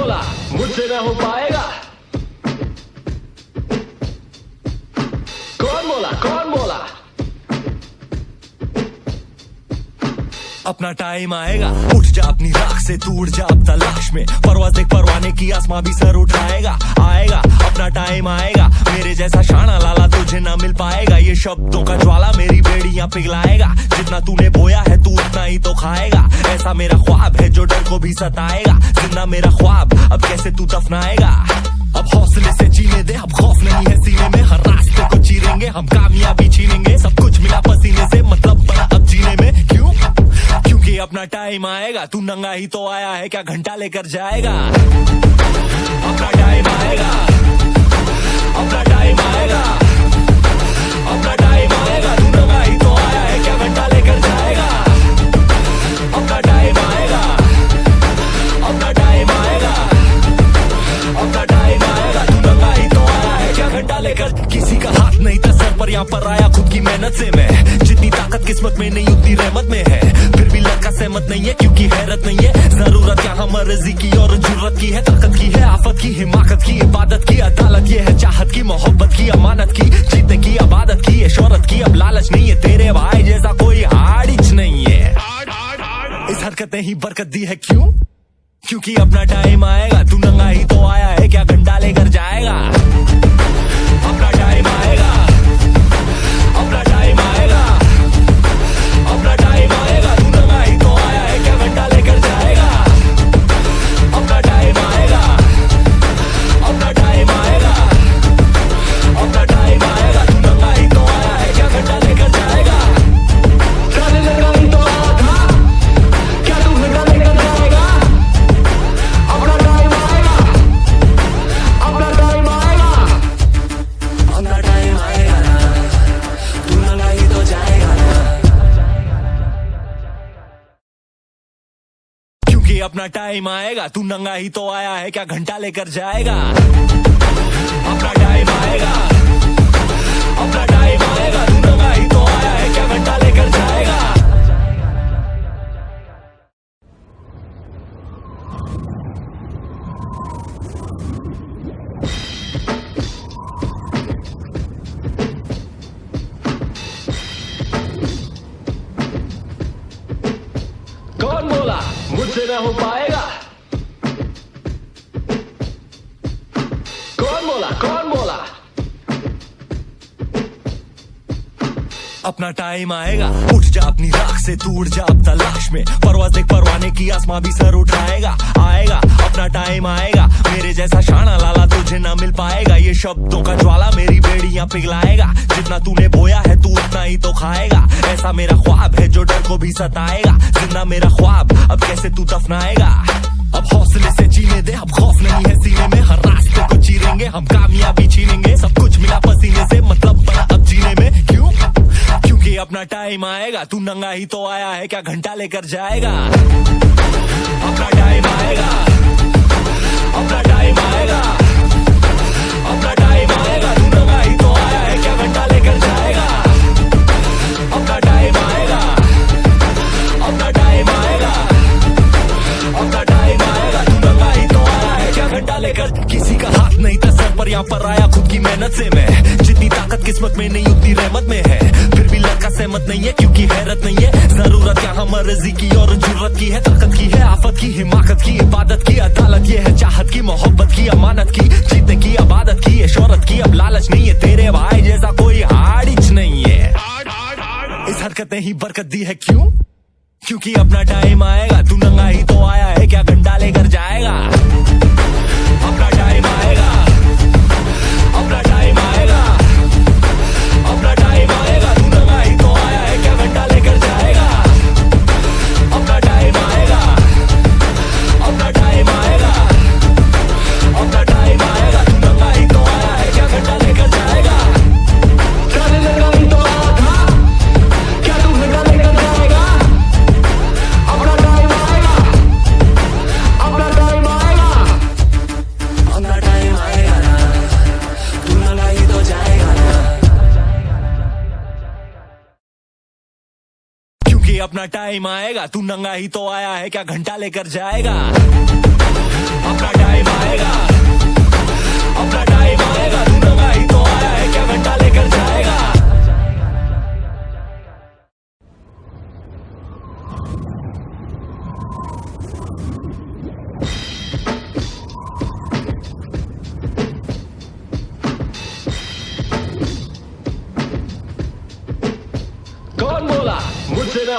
बोला मुझसे न हो पाएगा? कौन बोला, कौन बोला? अपना टाइम आएगा, उठ जा अपनी राख से, तू उड़ जा अब तलाश में, परवाज़ देख परवाने की, आसमां भी सर उठाएगा। आएगा अपना टाइम आएगा, मेरे जैसा शाना लाला तुझे ना मिल पाएगा। ये शब्दों का ज्वाला मेरी बेड़ियां पिघलाएगा, जितना तूने बोया है तू उतना ही तो खाएगा। ऐसा मेरा ख्वाब है जो डर को भी सताएगा, जिंदा मेरा ख्वाब अब कैसे तू दफनाएगा। अब हौसले से जीने दे, अब खौफ नहीं है सीने में, हर रास्ते को चीरेंगे हम, कामयाबी छीनेंगे, सब कुछ मिला पसीने से, मतलब बना अब जीने में। क्यों? क्योंकि अपना टाइम आएगा, तू नंगा ही तो आया है, क्या घंटा लेकर जाएगा? अपना टाइम आएगा, अपना टाइम आएगा, अपना टाइम आएगा, तू नंगा ही तो आया है, क्या घंटा लेकर जाएगा? अपना टाइम आएगा, अपना टाइम आएगा, अपना टाइम आएगा, तू नंगा ही तो आया है, क्या घंटा लेकर? किसी का हाथ नहीं था सर पर, यहाँ पर आया खुद की मेहनत से मैं, जितनी ताकत किस्मत में नहीं उतनी रहमत में है, फिर भी लड़का सहमत नहीं है क्योंकि हैरत नहीं है। जरूरत यहाँ मर्जी की और जरूरत की है, ताकत की है, आफत की, हिमाकत की, इबादत की, अदालत ये है, चाहत की, मोहब्बत की, अमानत की, जीतने की, आबादत की, ये शोहरत की, अब लालच नहीं है, तेरे भाई जैसा कोई हाड़िच नहीं है। इस हरकत ने ही बरकत दी है, क्यों? क्योंकि अपना टाइम आएगा, तू नंगा ही तो आया है, क्या घंटा लेकर जाएगा? अपना टाइम आएगा, अपना टाइम आएगा, अपना टाइम आएगा, तू नंगा ही तो आया है, क्या घंटा लेकर जाएगा? अपना टाइम आएगा, अपना टाइम आएगा, अपना टाइम आएगा, तू नंगा ही तो आया है, क्या घंटा लेकर जाएगा? जाने लगा ही तो आया था, क्या तू घंटा लेकर जाएगा? अपना टाइम आएगा, अपना टाइम आएगा, अपना टाइम आएगा ना, तू नंगा ही तो जाएगा ना। क्योंकि अपना टाइम आएगा, तू नंगा ही तो आया है, क्या घंटा लेकर जाएगा? अपना टाइम आएगा, अपना टाइम आएगा, तू नंगा ही तो आया है, क्या घंटा लेकर जाएगा? कौन बोला मुझसे न हो पाएगा? कौन बोला, कौन बोला? अपना टाइम आएगा, उठ जा अपनी राख से, तू उड़ जा अब तलाश में, परवाज़ देख परवाने की, आसमां भी सर उठाएगा। आएगा अपना टाइम आएगा, मेरे जैसा शाना लाला तुझे ना मिल पाएगा। ये शब्दों का ज्वाला मेरी बेड़ियां पिघलाएगा, जितना तूने बोया है तू उतना ही तो खाएगा। ऐसा मेरा ख्वाब है जो डर को भी सताएगा, जिंदा मेरा ख्वाब अब कैसे तू दफनाएगा। अब हौसले से जीने दे, अब खौफ नहीं है सीने में, हर रास्ते को चीरेंगे हम, कामयाबी छीनेंगे, सब कुछ मिला पसीने से, मतलब बना अब जीने में। क्यों? क्योंकि अपना टाइम आएगा, तू नंगा ही तो आया है, क्या घंटा लेकर जाएगा? अपना टाइम आएगा, अपना टाइम आएगा, अपना टाइम आएगा, तू नंगा ही तो आया है, क्या घंटा लेकर जाएगा? अपना टाइम आएगा, अपना टाइम आएगा, अपना टाइम आएगा, तू नंगा ही तो आया है, क्या घंटा लेकर? किसी का हाथ नहीं था सर पर, यहाँ पर आया खुद की मेहनत से मैं, जितनी ताकत किस्मत में नहीं उतनी रहमत में है, फिर भी लड़का सहमत नहीं है क्योंकि हैरत नहीं है। जरूरत यहाँ मर्जी की और जरूरत की है, ताकत की है, आफत की, हिमाकत की, इबादत की, अदालत ये है, चाहत की, मोहब्बत की, अमानत की, जीतने की, आबादत की, ये शोहरत की, अब लालच नहीं है, तेरे भाई जैसा कोई हाड़िच नहीं है। इस हरकत ने ही बरकत दी है, क्यों? क्योंकि अपना टाइम आएगा, तू नंगा ही तो आया है, क्या घंटा लेकर जाएगा? अपना टाइम आएगा, अपना टाइम आएगा, अपना टाइम आएगा, तू नंगा ही तो आया है, क्या घंटा लेकर जाएगा? अपना टाइम आएगा, अपना टाइम आएगा, अपना टाइम आएगा, तू नंगा ही तो आया है, क्या घंटा लेकर जाएगा? जाने लगा ही तो आया था, क्या तू घंटा लेकर जाएगा? अपना टाइम आएगा, अपना टाइम आएगा, अपना टाइम आएगा ना, तू नंगा ही तो जाएगा ना। क्योंकि अपना टाइम आएगा, तू नंगा ही तो आया है, क्या घंटा लेकर जाएगा? अपना टाइम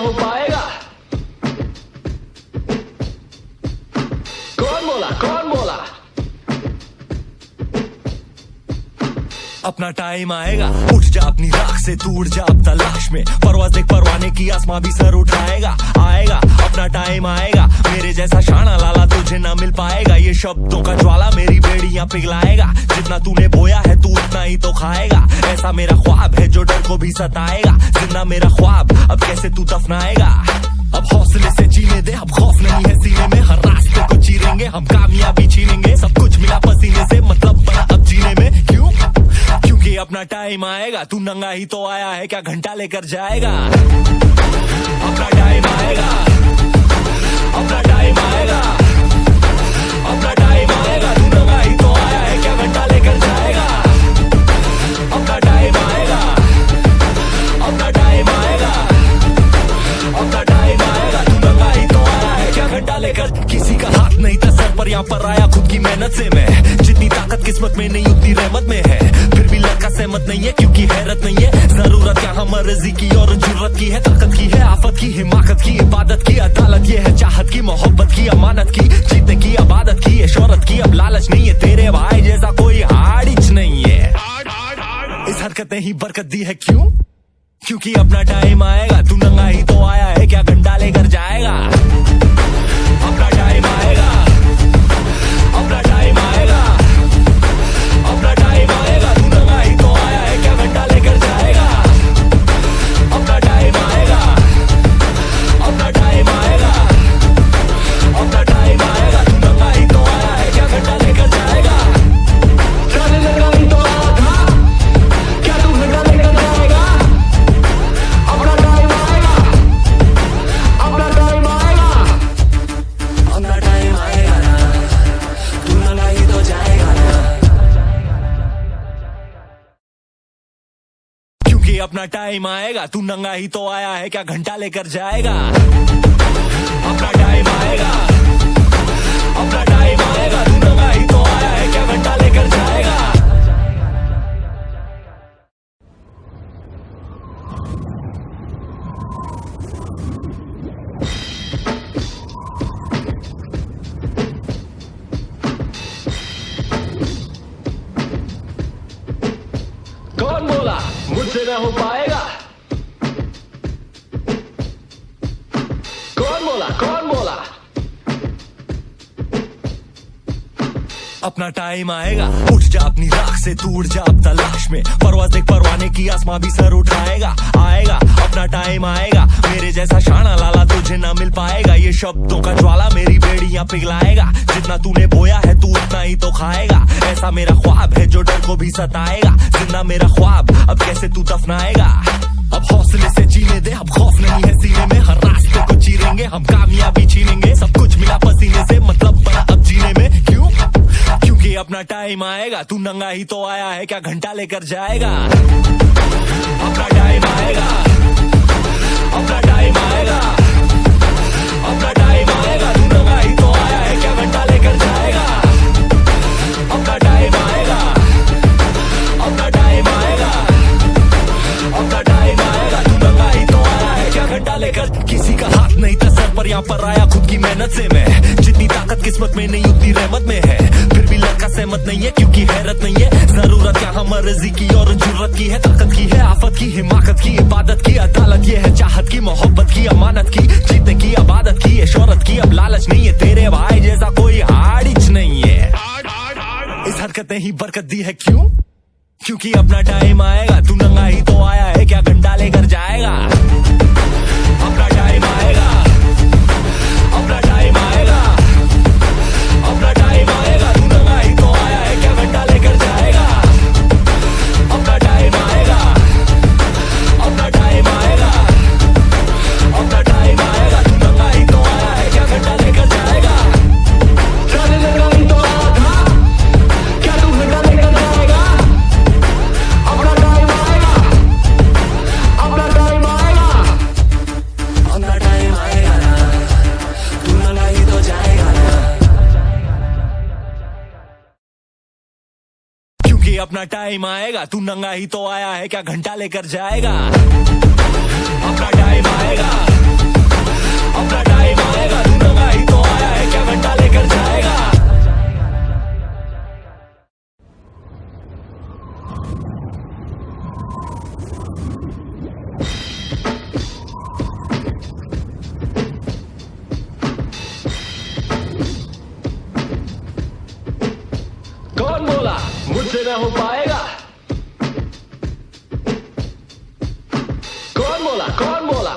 हो पाएगा? कौन बोला, कौन बोला? अपना टाइम आएगा, उठ जा अपनी राख से, तू उड़ जा अब तलाश में, परवाज़ देख परवाने की, आसमां भी सर उठाएगा। आएगा अपना टाइम आएगा, मेरे जैसा शाना लाला तुझे ना मिल पाएगा। ये शब्दों का ज्वाला मेरी बेड़ियां पिघलाएगा, जितना तूने बोया है तू उतना ही तो खाएगा। ऐसा मेरा ख्वाब है जो डर को भी सताएगा, जिंदा मेरा ख्वाब अब कैसे तू दफनाएगा। अब हौसले से जीने दे, अब खौफ नहीं है सीने में, हर रास्ते को चीरेंगे हम, कामयाबी छीनेंगे, सब कुछ मिला पसीने से, मतलब बड़ा अब जीने में। क्यों? क्योंकि अपना टाइम आएगा, तू नंगा ही तो आया है, क्या घंटा लेकर जाएगा? अपना टाइम आएगा, अपना टाइम आएगा, अपना टाइम आएगा, तू नंगा ही तो आया है, क्या घंटा लेकर जाएगा? अपना टाइम आएगा, अपना टाइम आएगा, अपना टाइम आएगा, तू नंगा ही तो आया है, क्या घंटा लेकर? किसी का हाथ नहीं था सर पर, यहाँ पर आया खुद की मेहनत से मैं, जितनी ताकत किस्मत में नहीं उतनी रहमत में है, फिर भी लड़का सहमत नहीं है क्योंकि हैरत नहीं है। जरूरत यहाँ मर्जी की और जुर्रत की है, ताकत की है, आफत की, हिमाकत की, इबादत की, अदालत ये है, चाहत की, मोहब्बत की, अमानत की, जीतने की, आबादत की, शोहरत की, अब लालच नहीं है, तेरे भाई जैसा कोई हाड़िच नहीं है। इस हरकत ने ही बरकत दी है, क्यों? क्योंकि अपना टाइम आएगा, तू नंगा ही तो आया है, क्या घंटा लेकर जाएगा? अपना टाइम आएगा, अपना टाइम आएगा, अपना टाइम आएगा, तू नंगा ही तो आया है, क्या घंटा लेकर जाएगा? अपना टाइम आएगा, अपना टाइम आएगा, अपना टाइम आएगा, तू नंगा ही तो आया है, क्या घंटा लेकर जाएगा? चल नंगा ही तो आया था, क्या तू घंटा लेकर जाएगा? अपना टाइम आएगा, अपना टाइम आएगा, अपना टाइम आएगा ना, तू नंगा ही तो जाएगा ना। क्योंकि अपना टाइम आएगा, तू नंगा ही तो आया है, क्या घंटा लेकर जाएगा? अपना टाइम आएगा, अपना टाइम आएगा, तू नंगा ही तो आया है, क्या घंटा लेकर जाएगा? कौन बोला मुझसे न हो पाएगा? कौन बोला, कौन बोला? अपना टाइम आएगा, उठ जा अपनी राख से, तू उड़ जा अब तलाश में, परवाज़ देख परवाने की, आसमां भी सर उठाएगा। आएगा अपना टाइम आएगा, मेरे जैसा शाना लाला तुझे ना मिल पाएगा। ये शब्दों का ज्वाला मेरी बेड़ियां पिघलाएगा, जितना तूने बोया है तू उतना ही तो खाएगा। ऐसा मेरा ख्वाब है जो डर को भी सताएगा, जिंदा मेरा ख्वाब अब कैसे तू दफनाएगा। अब हौसले से जीने दे, अब खौफ नहीं है सीने में, हर रास्ते को चीरेंगे हम, कामयाबी छीनेंगे, सब कुछ मिला पसीने से, मतलब बड़ा अब जीने में। क्यों? क्योंकि अपना टाइम आएगा, तू नंगा ही तो आया है, क्या घंटा लेकर जाएगा? अपना टाइम आएगा, अपना टाइम आएगा, अपना टाइम आएगा, तू नंगा ही तो आया है, क्या घंटा लेकर जाएगा? अपना टाइम आएगा, अपना टाइम आएगा, अपना टाइम आएगा, तू नंगा ही तो आया है, क्या घंटा लेकर? किसी का हाथ नहीं था सर पर, यहाँ पर आया खुद की मेहनत से मैं, जितनी ताकत किस्मत में नहीं उतनी रहमत में है, फिर भी लड़का सहमत नहीं है क्योंकि हैरत नहीं है। जरूरत यहाँ मर्जी की और जुर्रत की है, ताकत की है, आफत की, हिमाकत की, इबादत की, अदालत ये है, चाहत की, मोहब्बत की, अमानत की, जीतने की, आबादत की, शोहरत की, अब लालच नहीं है, तेरे भाई जैसा कोई हाड़िच नहीं है। इस हरकत ने ही बरकत दी है, क्यों? क्योंकि अपना टाइम आएगा, तू नंगा ही तो आया है, क्या घंटा लेकर जाएगा? अपना टाइम आएगा, अपना टाइम आएगा, अपना टाइम आएगा, तू नंगा ही तो आया है, क्या घंटा लेकर जाएगा? अपना टाइम आएगा, अपना टाइम आएगा, अपना टाइम आएगा, तू नंगा ही तो आया है, क्या घंटा लेकर जाएगा? चल नंगा ही तो आया था, क्या तू घंटा लेकर जाएगा? अपना टाइम आएगा, अपना टाइम आएगा, अपना टाइम आएगा ना, तू नंगा ही तो जाएगा ना। क्योंकि अपना टाइम आएगा, तू नंगा ही तो आया है, क्या घंटा लेकर जाएगा? अपना टाइम आएगा, कौन बोला मुझसे न हो पाएगा? कौन बोला? कौन बोला?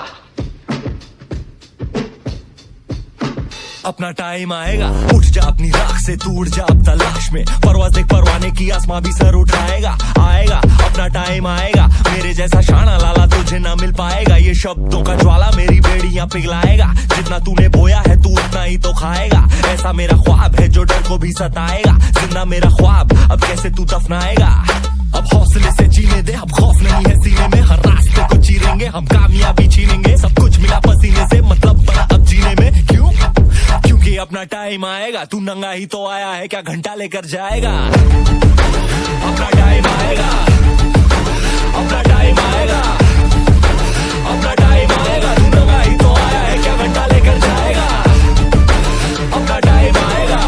अपना टाइम आएगा, उठ जा अपनी राख से, तू उड़ जा अब तलाश में, परवाज़ देख परवाने की, आसमां भी सर उठाएगा। आएगा अपना टाइम आएगा, मेरे जैसा शाना लाला तुझे ना मिल पाएगा। ये शब्दों का ज्वाला मेरी बेड़ियां पिघलाएगा, जितना तूने बोया है तू उतना ही तो खाएगा। ऐसा मेरा ख्वाब है जो डर को भी सताएगा, जिंदा मेरा ख्वाब अब कैसे तू दफनाएगा। अब हौसले से जीने दे, अब खौफ नहीं है सीने में, हर रास्ते को चीरेंगे हम, कामयाबी छीनेंगे, सब कुछ मिला पसीने से, मतलब बड़ा अब जीने में। क्यों? क्योंकि अपना टाइम आएगा, तू नंगा ही तो आया है, क्या घंटा लेकर जाएगा? अपना टाइम आएगा, अपना टाइम आएगा, अपना टाइम आएगा, तू नंगा ही तो आया है, क्या घंटा लेकर जाएगा? अपना टाइम आएगा,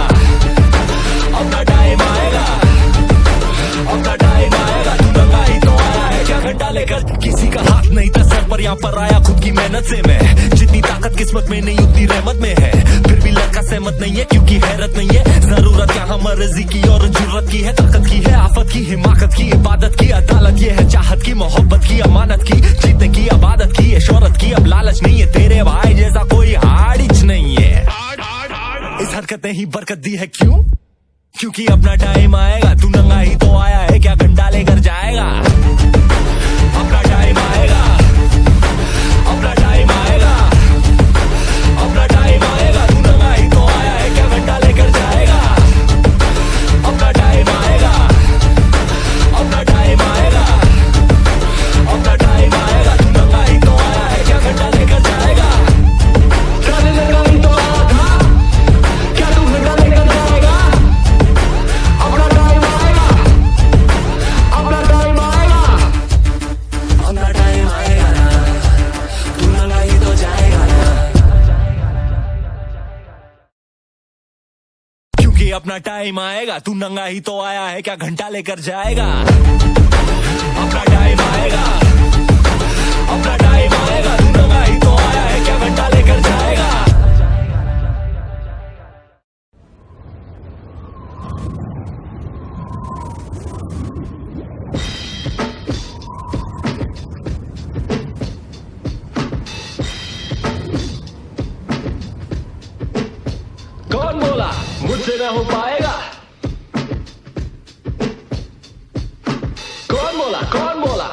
अपना टाइम आएगा, अपना टाइम आएगा, तू नंगा ही तो आया है, क्या घंटा लेकर? किसी का हाथ नहीं था सर पर, यहाँ पर आया खुद की मेहनत से मैं, जितनी ताकत किस्मत में नहीं उतनी रहमत में है, फिर भी लड़का सहमत नहीं है क्योंकि हैरत नहीं है। जरूरत यहाँ मर्जी की और जरूरत की है, ताकत की है, आफत की, हिमाकत की, इबादत की, अदालत ये है, चाहत की, मोहब्बत की, अमानत की, जीतने की, आबादत की, ये शोहरत की, अब लालच नहीं है, तेरे भाई जैसा कोई हाड़िच नहीं है। इस हरकत ने ही बरकत दी है, क्यों? क्योंकि अपना टाइम आएगा, तू नंगा ही तो आया है, क्या घंटा लेकर जाएगा? अपना टाइम आएगा, अपना टाइम आएगा, अपना टाइम आएगा, तू नंगा ही तो आया है, क्या घंटा लेकर जाएगा? अपना टाइम आएगा, अपना टाइम आएगा, अपना टाइम आएगा, तू नंगा ही तो आया है, क्या घंटा लेकर जाएगा? चल लगा ही तो आया था, क्या तू घंटा लेकर जाएगा? अपना टाइम आएगा, अपना टाइम आएगा, अपना टाइम आएगा ना, तू लगा ही तो जाएगा ना। क्योंकि अपना टाइम आएगा, तू नंगा ही तो आया है, क्या घंटा लेकर जाएगा? अपना टाइम आएगा, अपना टाइम आएगा, तू नंगा ही तो आया है, क्या घंटा लेकर जाएगा? कौन बोला मुझसे न हो पाएगा? कौन बोला? कौन बोला?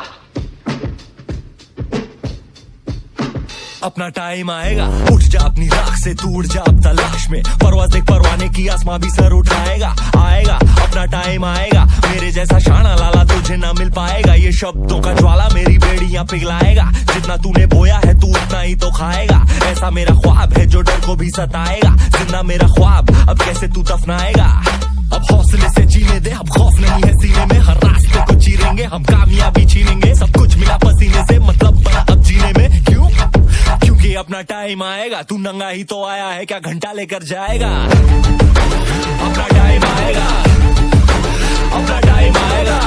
अपना टाइम आएगा, उठ जा अपनी राख से, तू उड़ जा अब तलाश में, परवाज़ देख परवाने की, आसमां भी सर उठाएगा। आएगा अपना टाइम आएगा, मेरे जैसा शाना लाला तुझे ना मिल पाएगा। ये शब्दों का ज्वाला मेरी बेड़ियां पिघलाएगा, जितना तूने बोया है तू उतना ही तो खाएगा। ऐसा मेरा ख्वाब है जो डर को भी सताएगा, जिंदा मेरा ख्वाब अब कैसे तू दफनाएगा। अब हौसले से जीने दे, अब खौफ नहीं है सीने में, हर रास्ते को चीरेंगे हम, कामयाबी छीनेंगे, सब कुछ मिला पसीने से, मतलब बड़ा अब जीने में। क्यों? क्योंकि अपना टाइम आएगा, तू नंगा ही तो आया है, क्या घंटा लेकर जाएगा? अपना टाइम आएगा, अपना टाइम आएगा,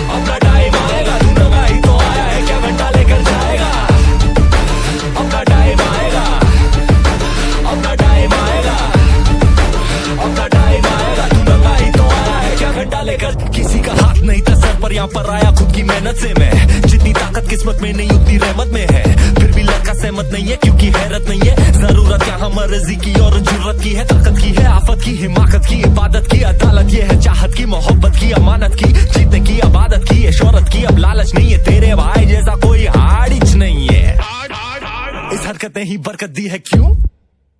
अपना टाइम आएगा, तू नंगा ही तो आया है, क्या घंटा लेकर जाएगा? अपना टाइम आएगा, अपना टाइम आएगा, अपना टाइम आएगा, तू नंगा ही तो आया है, क्या घंटा लेकर? किसी का हाथ नहीं था सर पर, यहाँ पर आया खुद की मेहनत से मैं, जितनी ताकत किस्मत में नहीं उतनी रहमत में है, फिर भी लड़का सहमत नहीं है क्योंकि हैरत नहीं है। जरूरत यहाँ मर्जी की और जरूरत की है, ताकत की है, आफत की, हिमाकत की, इबादत की, अदालत ये है, चाहत की, मोहब्बत की, अमानत की, जीतने की, आबादत की, ये शोहरत की, अब लालच नहीं है, तेरे भाई जैसा कोई हाड़िच नहीं है। इस हरकत ने ही बरकत दी है, क्यों?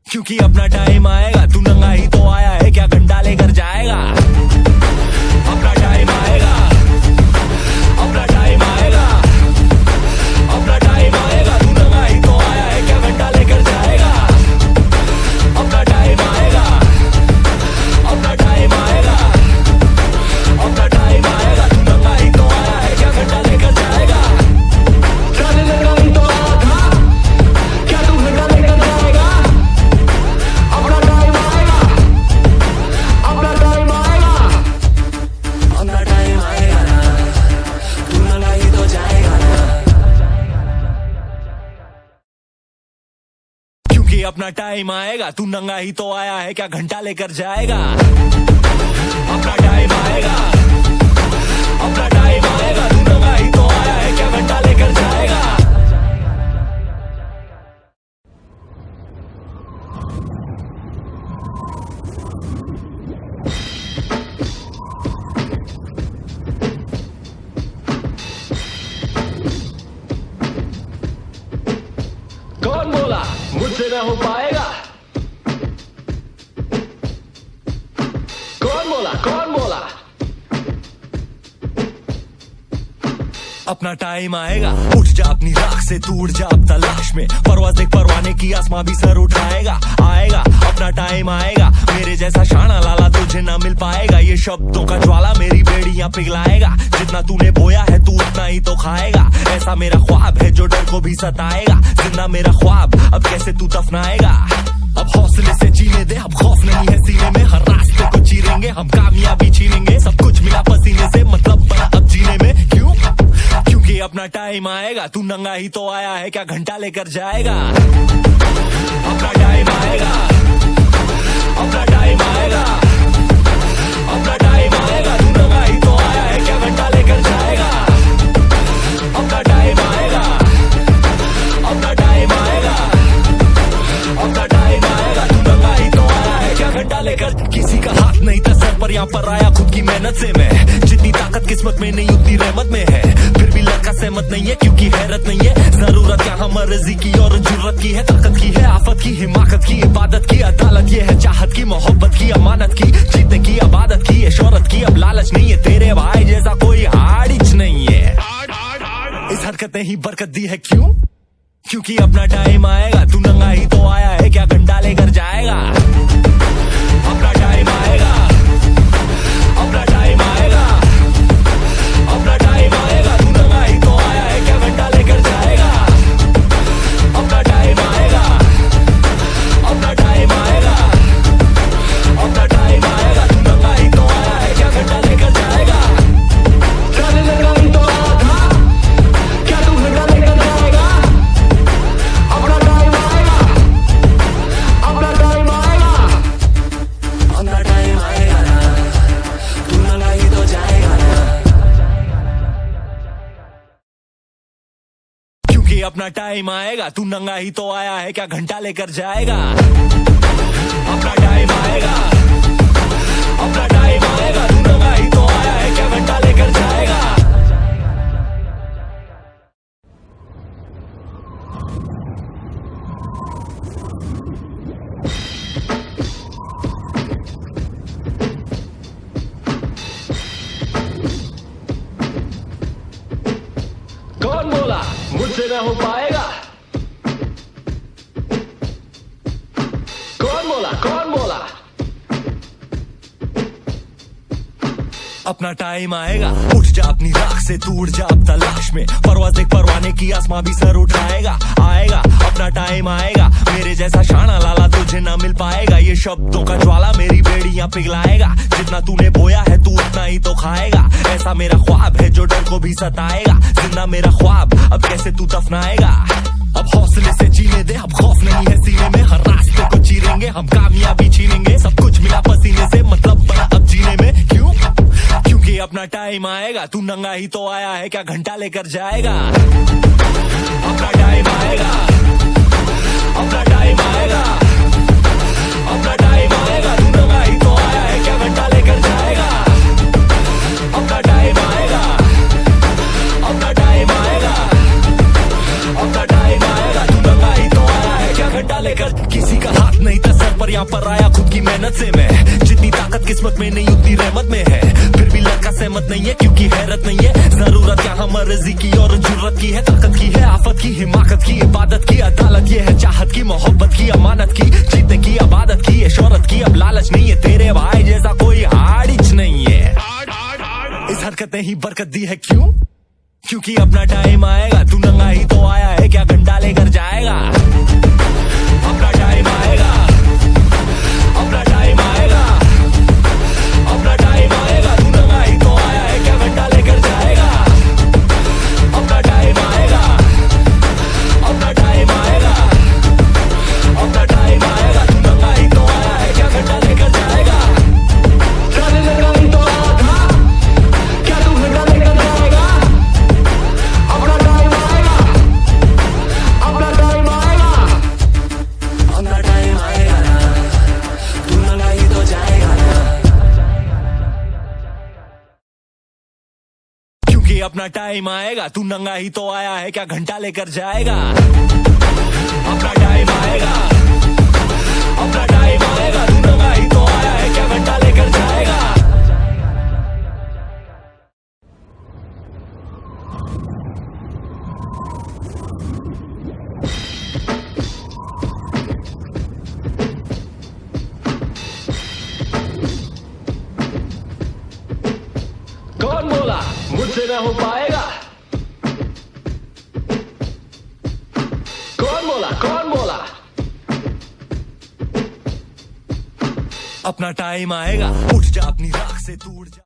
क्योंकि अपना टाइम आएगा, तू नंगा ही तो आया है, क्या घंटा लेकर जाएगा? अपना टाइम आएगा, अपना टाइम आएगा, अपना टाइम आएगा, तू नंगा ही तो आया है, क्या घंटा लेकर जाएगा? अपना टाइम आएगा, अपना टाइम आएगा, अपना टाइम आएगा, तू नंगा ही तो आया है, क्या घंटा लेकर जाएगा? चल लगा ही तो आया था, क्या तू घंटा लेकर जाएगा? अपना टाइम आएगा, अपना टाइम आएगा, अपना टाइम आएगा ना, तू लगा ही तो जाएगा ना। क्योंकि अपना टाइम आएगा, तू नंगा ही तो आया है, क्या घंटा लेकर जाएगा? अपना मुझसे न हो पाएगा। कौन बोला, कौन बोला? अपना टाइम आएगा, उठ जा अपनी राख से, तू उड़ जा अब तलाश में, परवाज़ देख परवाने की, आसमां भी सर उठाएगा। आएगा अपना टाइम आएगा, मेरे जैसा शाना लाला तुझे ना मिल पाएगा। ये शब्दों का ज्वाला मेरी बेड़ियां पिघलाएगा, जितना तूने बोया है तू उतना ही तो खाएगा। ऐसा मेरा ख्वाब है जो डर को भी सताएगा, जिंदा मेरा ख्वाब अब कैसे तू दफनाएगा। अब हौसले से जीने दे, अब खौफ नहीं है सीने में, हर रास्ते को चीरेंगे हम, कामयाबी छीनेंगे, सब कुछ मिला पसीने से, मतलब बना अब जीने में। क्यों? क्योंकि अपना टाइम आएगा, तू नंगा ही तो आया है, क्या घंटा लेकर जाएगा। अपना टाइम आएगा, अपना टाइम आएगा, अपना टाइम आएगा, तू नंगा ही तो आया है, क्या घंटा लेकर जाएगा। अपना टाइम आएगा, अपना टाइम आएगा, अपना टाइम आएगा, तू नंगा ही तो आया है, क्या घंटा लेकर। किसी का हाथ नहीं था सर पर, यहाँ पर आया खुद की मेहनत से मैं, जितनी ताकत किस्मत में नहीं उतनी रहमत में है। फिर भी लड़का सहमत नहीं है क्योंकि हैरत नहीं है, जरूरत यहाँ मर्जी की और जरूरत की है, ताकत की है, आफत की, हिमाकत की, इबादत की, अदालत ये है, चाहत की, मोहब्बत की, अमानत की, जीतने की, आबादत की, है शोहरत की, अब लालच नहीं है, तेरे भाई जैसा कोई हाड़िच नहीं है। इस हरकत ने ही बरकत दी है, क्यों? क्योंकि अपना टाइम आएगा, तू नंगा ही तो आया है, क्या घंटा लेकर जाएगा। अपना टाइम आएगा, अपना टाइम आएगा, अपना टाइम आएगा, तू नंगा ही तो आया है, क्या घंटा लेकर जाएगा। अपना टाइम आएगा, अपना टाइम आएगा, अपना टाइम आएगा, तू नंगा ही तो आया है, क्या घंटा लेकर जाएगा। चल लगा ही तो आया था, क्या तू घंटा लेकर जाएगा। अपना टाइम आएगा, अपना टाइम आएगा, अपना टाइम आएगा ना, तू नंगा ही तो जाएगा ना। क्योंकि अपना टाइम आएगा, तू नंगा ही तो आया है, क्या घंटा लेकर जाएगा। अपना टाइम आएगा, अपना टाइम आएगा, तू नंगा ही तो आया है, क्या घंटा लेकर जाएगा। कौन बोला, मुझसे न हो पाएगा। कौन बोला, कौन बोला? अपना टाइम आएगा, उठ जा अपनी राख से, तू उड़ जा अब तलाश में, परवाज़ देख परवाने की, आसमां भी सर उठाएगा। आएगा अपना टाइम आएगा, मेरे जैसा शाना लाला तुझे ना मिल पाएगा। ये शब्दों का ज्वाला मेरी बेड़ियां पिघलाएगा, जितना तूने बोया है तू उतना ही तो खाएगा। ऐसा मेरा ख्वाब है जो डर को भी सताएगा, जिंदा मेरा ख्वाब अब कैसे तू दफनाएगा। अब हौसले से जीने दे, अब खौफ नहीं है सीने में, हर रास्ते को चीरेंगे हम, कामयाबी छीनेंगे, सब कुछ मिला पसीने से, मतलब बना अब जीने में। क्यों? क्योंकि अपना टाइम आएगा, तू नंगा ही तो आया है, क्या घंटा लेकर जाएगा। अपना टाइम आएगा, अपना टाइम आएगा, अपना टाइम आएगा, तू नंगा ही तो आया है, क्या घंटा लेकर जाएगा। अपना टाइम आएगा, अपना टाइम आएगा, अपना टाइम आएगा, तू नंगा ही तो आया है, क्या घंटा लेकर। किसी का हाथ नहीं था सर पर, यहाँ पर आया खुद की मेहनत से मैं, जितनी ताकत किस्मत में नहीं उतनी रहमत में है। फिर भी लड़का सहमत नहीं है क्योंकि हैरत नहीं है, जरूरत यहाँ मर्जी की और जरूरत की, है ताकत की, है आफत की, हिमाकत की, इबादत की, अदालत ये है, चाहत की, मोहब्बत की, अमानत की, जीतने की, आबादत की, है शोहरत की, अब लालच नहीं है, तेरे भाई जैसा कोई हाड़िच नहीं है। इस हरकत ने ही बरकत दी है, क्यों? क्योंकि अपना टाइम आएगा, तू नंगा ही तो आया है, क्या घंटा लेकर जाएगा। अपना टाइम आएगा, अपना टाइम आएगा, अपना टाइम आएगा, तू नंगा ही तो आया है, क्या घंटा लेकर जाएगा। अपना टाइम आएगा, अपना टाइम आएगा, अपना टाइम आएगा, तू नंगा ही तो आया है, क्या घंटा लेकर जाएगा। चल लगा ही तो आया था, क्या तू घंटा लेकर जाएगा। अपना टाइम आएगा, अपना टाइम आएगा, अपना टाइम आएगा ना, तू नंगा ही तो जाएगा ना। क्योंकि अपना टाइम आएगा, तू नंगा ही तो आया है, क्या घंटा लेकर जाएगा। अपना टाइम आएगा, मुझसे ना हो पाएगा। कौन बोला, कौन बोला? अपना टाइम आएगा, उठ जा अपनी राख से तू उड़ जा।